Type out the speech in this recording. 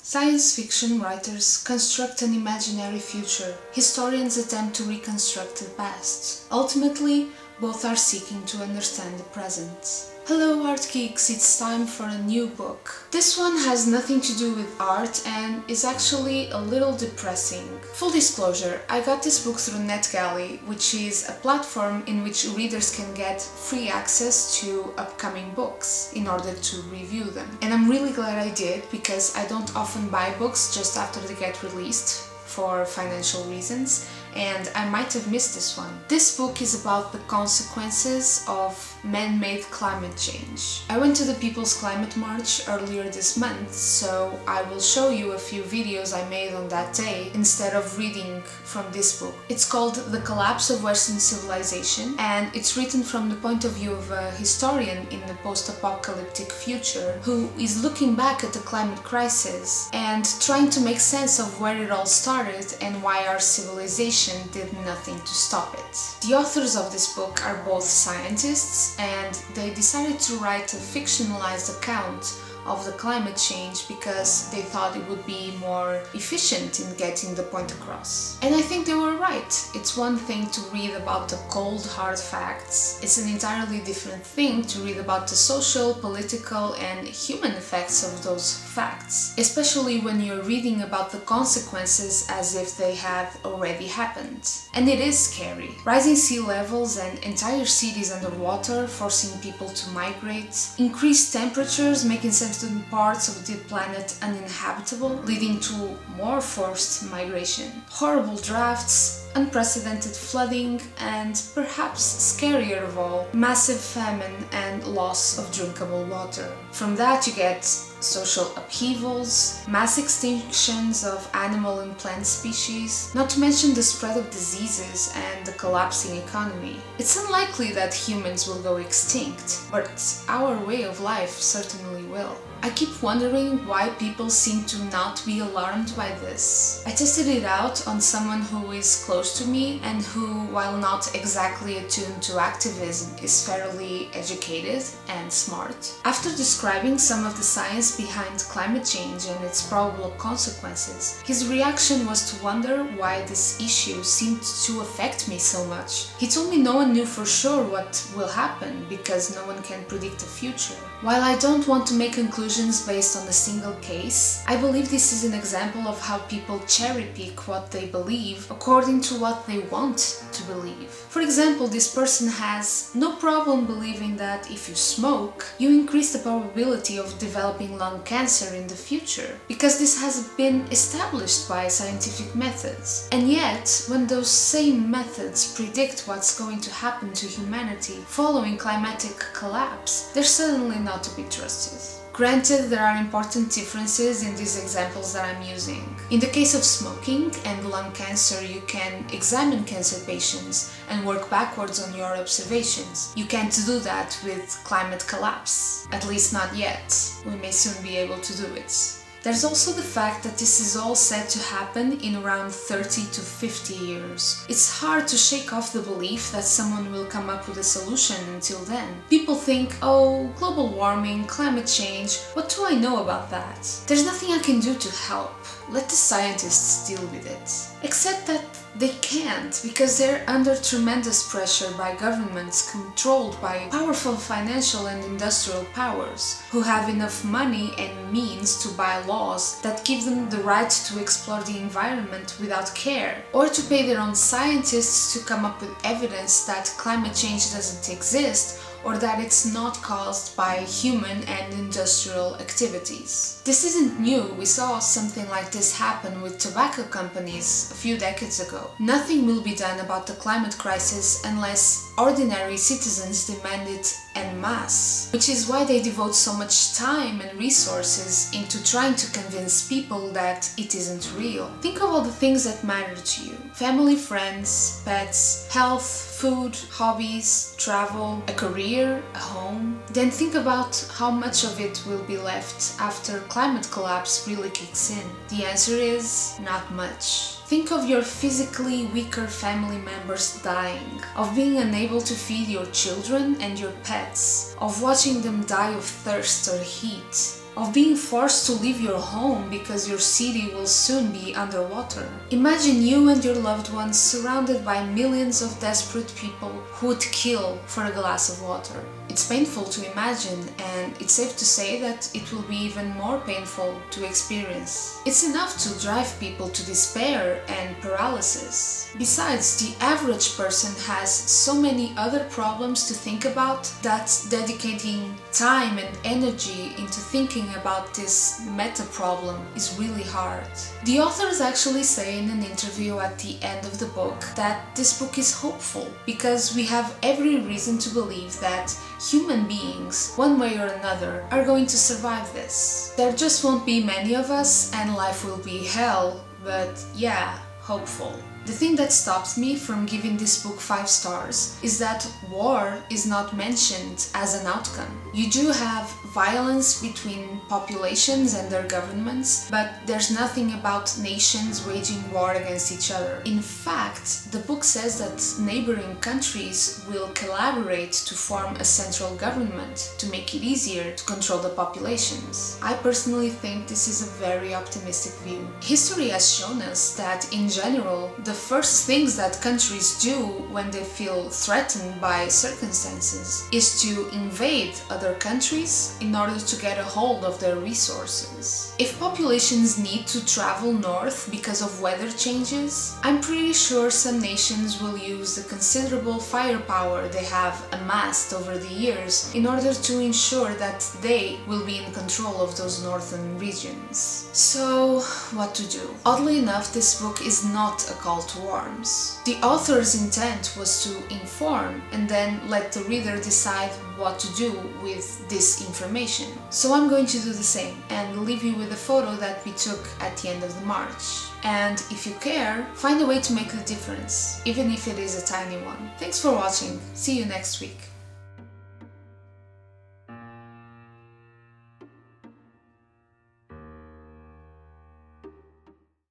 Science fiction writers construct an imaginary future. Historians attempt to reconstruct the past. Ultimately, both are seeking to understand the present. Hello art geeks, it's time for a new book. This one has nothing to do with art and is actually a little depressing. Full disclosure, I got this book through NetGalley, which is a platform in which readers can get free access to upcoming books in order to review them. And I'm really glad I did, because I don't often buy books just after they get released for financial reasons, and I might have missed this one. This book is about the consequences of man-made climate change. I went to the People's Climate March earlier this month, so I will show you a few videos I made on that day instead of reading from this book. It's called The Collapse of Western Civilization, and it's written from the point of view of a historian in the post-apocalyptic future who is looking back at the climate crisis and trying to make sense of where it all started and why our civilization did nothing to stop it. The authors of this book are both scientists, and they decided to write a fictionalized account of the climate change because they thought it would be more efficient in getting the point across. And I think they were right. It's one thing to read about the cold, hard facts. It's an entirely different thing to read about the social, political, and human effects of those facts, especially when you're reading about the consequences as if they had already happened. And it is scary. Rising sea levels and entire cities underwater, forcing people to migrate, increased temperatures making certain parts of the planet uninhabitable, leading to more forced migration, horrible droughts, unprecedented flooding, and perhaps scarier of all, massive famine and loss of drinkable water. From that you get social upheavals, mass extinctions of animal and plant species, not to mention the spread of diseases and the collapsing economy. It's unlikely that humans will go extinct, but our way of life certainly will. I keep wondering why people seem to not be alarmed by this. I tested it out on someone who is close to me and who, while not exactly attuned to activism, is fairly educated and smart. After describing some of the science behind climate change and its probable consequences, his reaction was to wonder why this issue seemed to affect me so much. He told me no one knew for sure what will happen because no one can predict the future. While I don't want to make conclusions based on a single case, I believe this is an example of how people cherry-pick what they believe according to what they want to believe. For example, this person has no problem believing that if you smoke, you increase the probability of developing lung cancer in the future, because this has been established by scientific methods. And yet, when those same methods predict what's going to happen to humanity following climatic collapse, they're suddenly not to be trusted. Granted, there are important differences in these examples that I'm using. In the case of smoking and lung cancer, you can examine cancer patients and work backwards on your observations. You can't do that with climate collapse. At least not yet. We may soon be able to do it. There's also the fact that this is all set to happen in around 30 to 50 years. It's hard to shake off the belief that someone will come up with a solution until then. People think, oh, global warming, climate change, what do I know about that? There's nothing I can do to help. Let the scientists deal with it. Except that they can't, because they're under tremendous pressure by governments controlled by powerful financial and industrial powers, who have enough money and means to buy laws that give them the right to explore the environment without care, or to pay their own scientists to come up with evidence that climate change doesn't exist, or that it's not caused by human and industrial activities. This isn't new. We saw something like this happen with tobacco companies a few decades ago. Nothing will be done about the climate crisis unless ordinary citizens demand it en masse, which is why they devote so much time and resources into trying to convince people that it isn't real. Think of all the things that matter to you: family, friends, pets, health, food, hobbies, travel, a career, a home. Then think about how much of it will be left after climate collapse really kicks in. The answer is not much. Think of your physically weaker family members dying, of being unable to feed your children and your pets, of watching them die of thirst or heat. of being forced to leave your home because your city will soon be underwater. Imagine you and your loved ones surrounded by millions of desperate people who would kill for a glass of water. It's painful to imagine, and it's safe to say that it will be even more painful to experience. It's enough to drive people to despair and paralysis. Besides, the average person has so many other problems to think about that dedicating time and energy into thinking about this meta problem is really hard. The authors actually say in an interview at the end of the book that this book is hopeful because we have every reason to believe that human beings, one way or another, are going to survive this. There just won't be many of us and life will be hell, but yeah, hopeful. The thing that stops me from giving this book 5 stars is that war is not mentioned as an outcome. You do have violence between populations and their governments, but there's nothing about nations waging war against each other. In fact, the book says that neighboring countries will collaborate to form a central government to make it easier to control the populations. I personally think this is a very optimistic view. History has shown us that in general, the first things that countries do when they feel threatened by circumstances is to invade other countries in order to get a hold of their resources. If populations need to travel north because of weather changes, I'm pretty sure some nations will use the considerable firepower they have amassed over the years in order to ensure that they will be in control of those northern regions. So, what to do? Oddly enough, this book is not a call to arms. The author's intent was to inform and then let the reader decide what to do with this information. So I'm going to do the same and leave you with a photo that we took at the end of the march. And if you care, find a way to make the difference, even if it is a tiny one. Thanks for watching. See you next week.